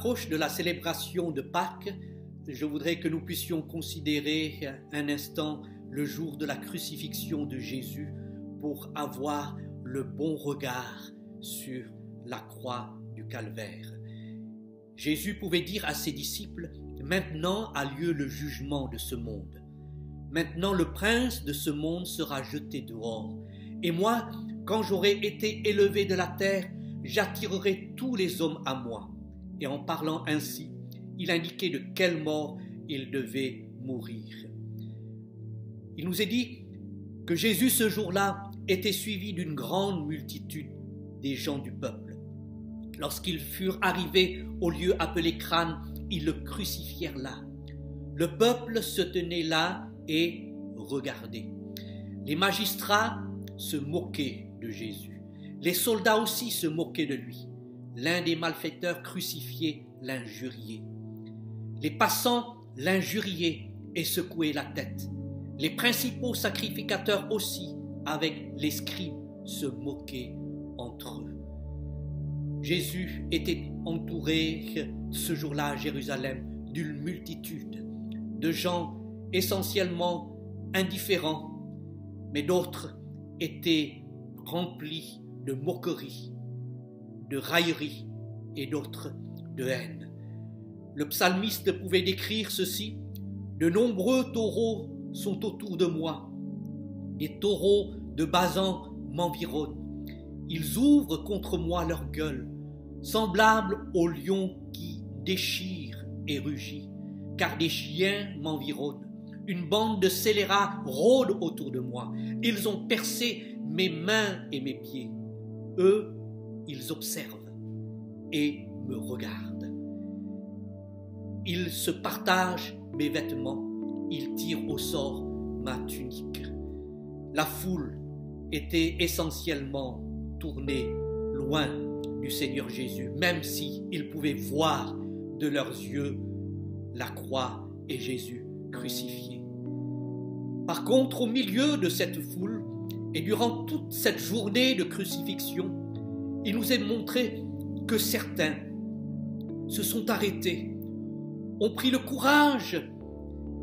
l'approche de la célébration de Pâques, je voudrais que nous puissions considérer un instant le jour de la crucifixion de Jésus pour avoir le bon regard sur la croix du Calvaire. Jésus pouvait dire à ses disciples: « Maintenant a lieu le jugement de ce monde. Maintenant le prince de ce monde sera jeté dehors. Et moi, quand j'aurai été élevé de la terre, j'attirerai tous les hommes à moi. » Et en parlant ainsi, il indiquait de quelle mort il devait mourir. Il nous est dit que Jésus, ce jour-là, était suivi d'une grande multitude des gens du peuple. Lorsqu'ils furent arrivés au lieu appelé Crâne, ils le crucifièrent là. Le peuple se tenait là et regardait. Les magistrats se moquaient de Jésus. Les soldats aussi se moquaient de lui. L'un des malfaiteurs crucifiés l'injuriait. Les passants l'injuriaient et secouaient la tête. Les principaux sacrificateurs aussi, avec les scribes, se moquaient entre eux. Jésus était entouré ce jour-là à Jérusalem d'une multitude de gens essentiellement indifférents, mais d'autres étaient remplis de moqueries, de railleries et d'autres de haine. Le psalmiste pouvait décrire ceci: « De nombreux taureaux sont autour de moi, des taureaux de Basan m'environnent. Ils ouvrent contre moi leur gueule, semblables aux lions qui déchirent et rugissent, car des chiens m'environnent. Une bande de scélérats rôde autour de moi. Ils ont percé mes mains et mes pieds. Eux, ils observent et me regardent. Ils se partagent mes vêtements. Ils tirent au sort ma tunique. » La foule était essentiellement tournée loin du Seigneur Jésus, même s'ils pouvaient voir de leurs yeux la croix et Jésus crucifié. Par contre, au milieu de cette foule, et durant toute cette journée de crucifixion, il nous est montré que certains se sont arrêtés, ont pris le courage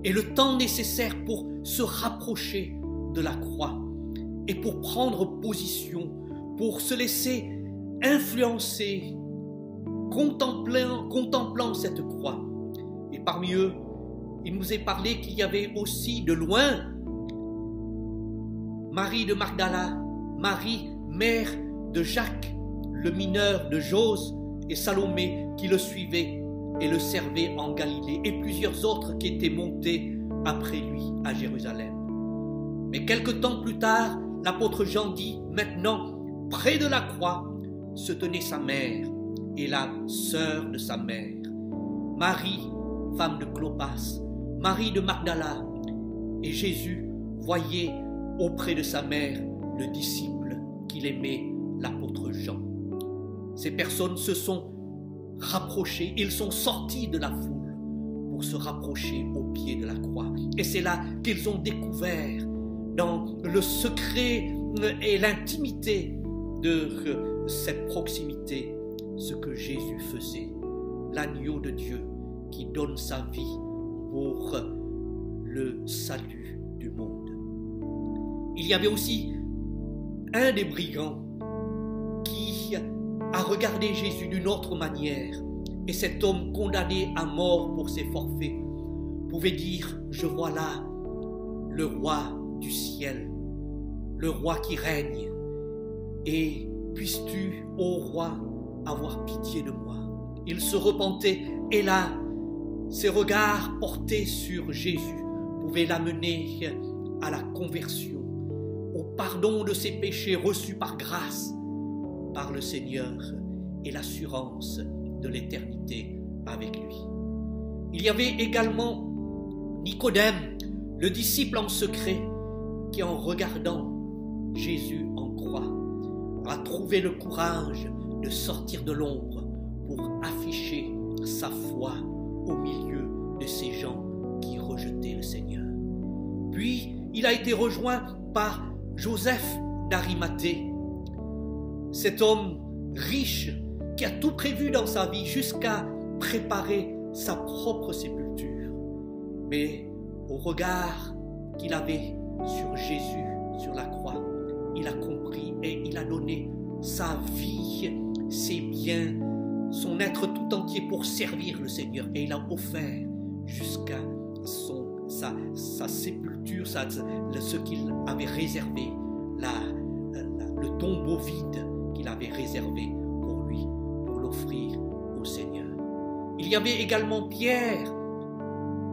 et le temps nécessaire pour se rapprocher de la croix et pour prendre position, pour se laisser influencer, contemplant cette croix. Et parmi eux, il nous est parlé qu'il y avait aussi de loin Marie de Magdala, Marie, mère de Jacques, le mineur de Jose, et Salomé qui le suivait et le servait en Galilée, et plusieurs autres qui étaient montés après lui à Jérusalem. Mais quelque temps plus tard, l'apôtre Jean dit: « Maintenant, près de la croix, se tenait sa mère et la sœur de sa mère, Marie, femme de Clopas, Marie de Magdala. » Et Jésus voyait auprès de sa mère le disciple qu'il aimait, l'apôtre Jean. Ces personnes se sont rapprochés, ils sont sortis de la foule pour se rapprocher au pied de la croix. Et c'est là qu'ils ont découvert, dans le secret et l'intimité de cette proximité, ce que Jésus faisait, l'agneau de Dieu qui donne sa vie pour le salut du monde. Il y avait aussi un des brigands qui a regardé Jésus d'une autre manière, et cet homme condamné à mort pour ses forfaits pouvait dire: « Je vois là le roi du ciel, le roi qui règne, et puisses-tu, ô roi, avoir pitié de moi. » Il se repentait, et là, ses regards portés sur Jésus pouvaient l'amener à la conversion, au pardon de ses péchés reçus par grâce par le Seigneur et l'assurance de l'éternité avec lui. Il y avait également Nicodème, le disciple en secret, qui en regardant Jésus en croix a trouvé le courage de sortir de l'ombre pour afficher sa foi au milieu de ces gens qui rejetaient le Seigneur. Puis il a été rejoint par Joseph d'Arimathée, cet homme riche qui a tout prévu dans sa vie jusqu'à préparer sa propre sépulture. Mais au regard qu'il avait sur Jésus, sur la croix, il a compris et il a donné sa vie, ses biens, son être tout entier pour servir le Seigneur. Et il a offert jusqu'à sa sépulture, ce qu'il avait réservé, le tombeau vide qu'il avait réservé pour lui, pour l'offrir au Seigneur. Il y avait également Pierre,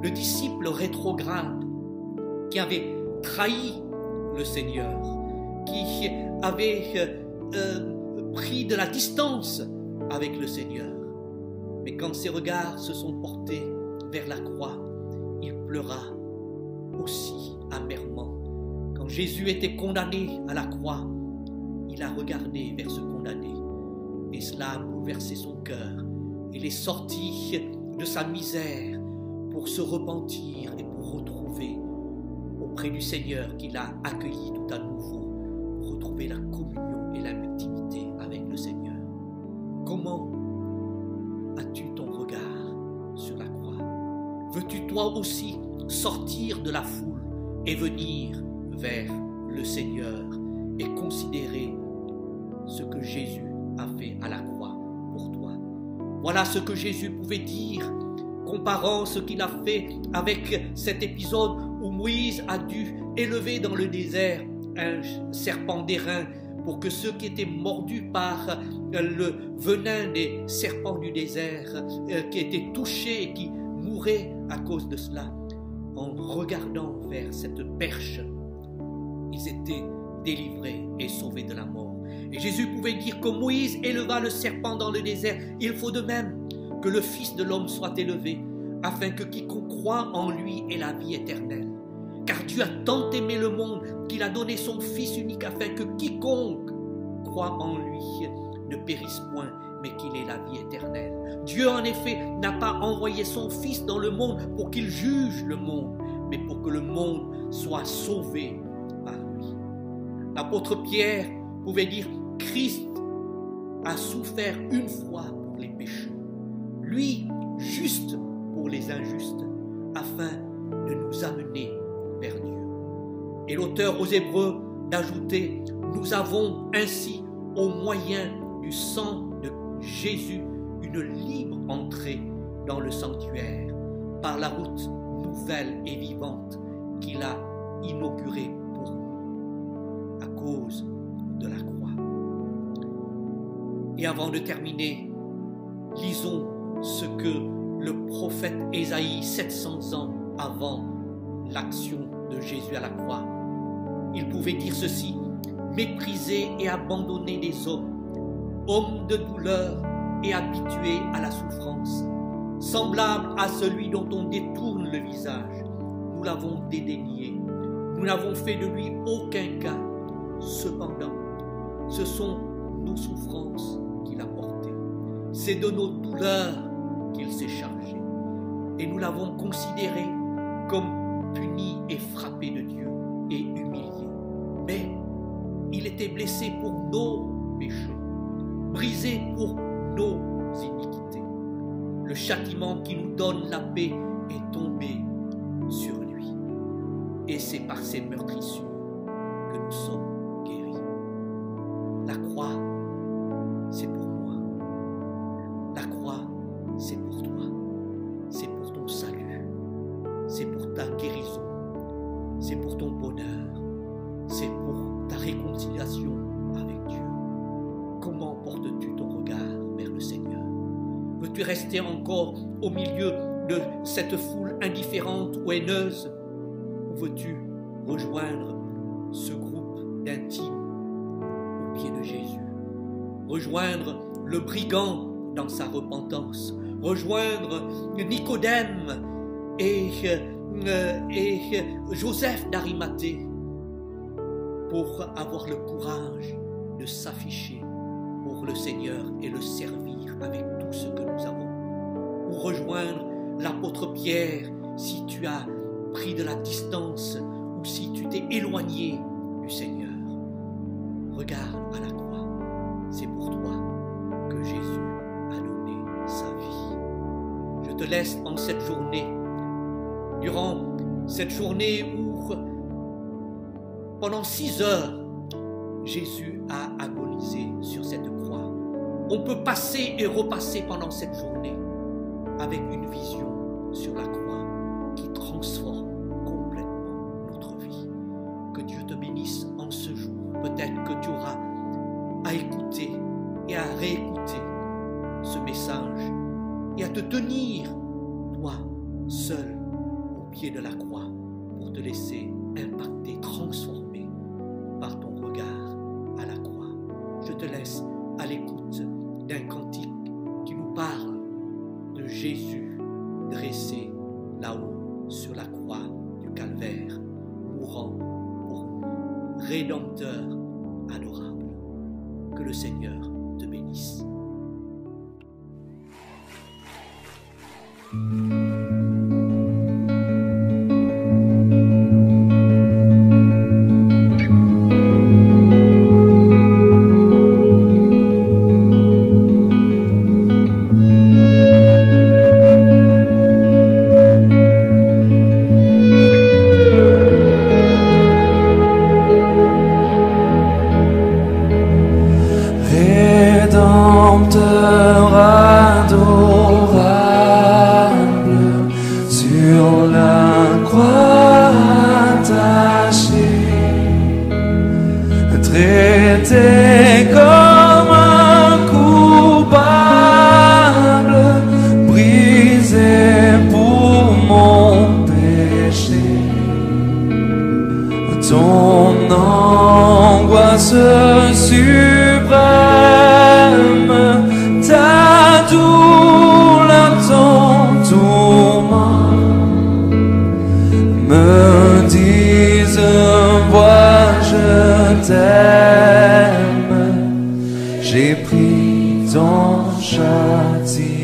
le disciple rétrograde, qui avait trahi le Seigneur, qui avait pris de la distance avec le Seigneur. Mais quand ses regards se sont portés vers la croix, il pleura aussi amèrement. Quand Jésus était condamné à la croix, il a regardé vers ce condamné et cela a bouleversé son cœur. Il est sorti de sa misère pour se repentir et pour retrouver auprès du Seigneur qu'il a accueilli tout à nouveau, pour retrouver la communion et l'intimité avec le Seigneur. Comment as-tu ton regard sur la croix? Veux-tu toi aussi sortir de la foule et venir vers le Seigneur et considérer ce que Jésus a fait à la croix pour toi? Voilà ce que Jésus pouvait dire, comparant ce qu'il a fait avec cet épisode où Moïse a dû élever dans le désert un serpent d'airain pour que ceux qui étaient mordus par le venin des serpents du désert, qui étaient touchés et qui mouraient à cause de cela, en regardant vers cette perche, ils étaient délivrés et sauvés de la mort. Et Jésus pouvait dire que Moïse éleva le serpent dans le désert. Il faut de même que le Fils de l'homme soit élevé, afin que quiconque croit en lui ait la vie éternelle. Car Dieu a tant aimé le monde qu'il a donné son Fils unique, afin que quiconque croit en lui ne périsse point, mais qu'il ait la vie éternelle. Dieu, en effet, n'a pas envoyé son Fils dans le monde pour qu'il juge le monde, mais pour que le monde soit sauvé par lui. L'apôtre Pierre pouvait dire: Christ a souffert une fois pour les pécheux, lui juste pour les injustes, afin de nous amener vers Dieu. Et l'auteur aux Hébreux d'ajouter: nous avons ainsi, au moyen du sang de Jésus, une libre entrée dans le sanctuaire, par la route nouvelle et vivante qu'il a inaugurée pour nous, à cause de la croix. Et avant de terminer, lisons ce que le prophète Ésaïe, 700 ans avant l'action de Jésus à la croix, il pouvait dire ceci: méprisé et abandonné des hommes, homme de douleur et habitué à la souffrance, semblable à celui dont on détourne le visage, nous l'avons dédaigné, nous n'avons fait de lui aucun cas. Cependant, ce sont nos souffrances qu'il a portées, c'est de nos douleurs qu'il s'est chargé, et nous l'avons considéré comme puni et frappé de Dieu et humilié. Mais il était blessé pour nos péchés, brisé pour nos iniquités. Le châtiment qui nous donne la paix est tombé sur lui, et c'est par ses meurtrissures que nous sommes guéris. La croix, c'est pour moi. La croix, c'est pour toi. C'est pour ton salut. C'est pour ta guérison. C'est pour ton bonheur. C'est pour ta réconciliation avec Dieu. Comment portes-tu ton regard vers le Seigneur? Veux-tu rester encore au milieu de cette foule indifférente ou haineuse? Ou veux-tu rejoindre ce groupe d'intimes au pied de Jésus? Rejoindre le brigand dans sa repentance? Rejoindre Nicodème et Joseph d'Arimathée pour avoir le courage de s'afficher pour le Seigneur et le servir avec tout ce que nous avons? Ou rejoindre l'apôtre Pierre si tu as pris de la distance ou si tu t'es éloigné du Seigneur? Regarde à la croix, c'est pour toi que Jésus a donné sa vie. laisse en cette journée, durant cette journée où pendant 6 heures, Jésus a agonisé sur cette croix. On peut passer et repasser pendant cette journée avec une vision sur la croix qui transforme complètement notre vie. Que Dieu te bénisse en ce jour. Peut-être que tu auras à écouter et à réécouter ce message et à te tenir, toi, seul, au pied de la croix pour te laisser impacter, transformer par ton regard à la croix. Je te laisse à l'écoute d'un cantique qui nous parle de Jésus dressé là-haut sur la croix du calvaire, mourant pour nous, rédempteur adorable. Que le Seigneur te bénisse. Rédempteur adorable, sur la croix attachée, traité comme un coupable, brisé pour mon péché. Ton angoisse suprême, ta douleur, ton tourment me disent, vois, je t'aime, j'ai pris ton châtiment.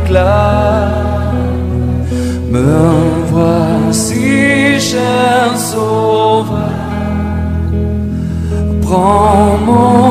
éclat. Me voici, cher Sauveur, prends mon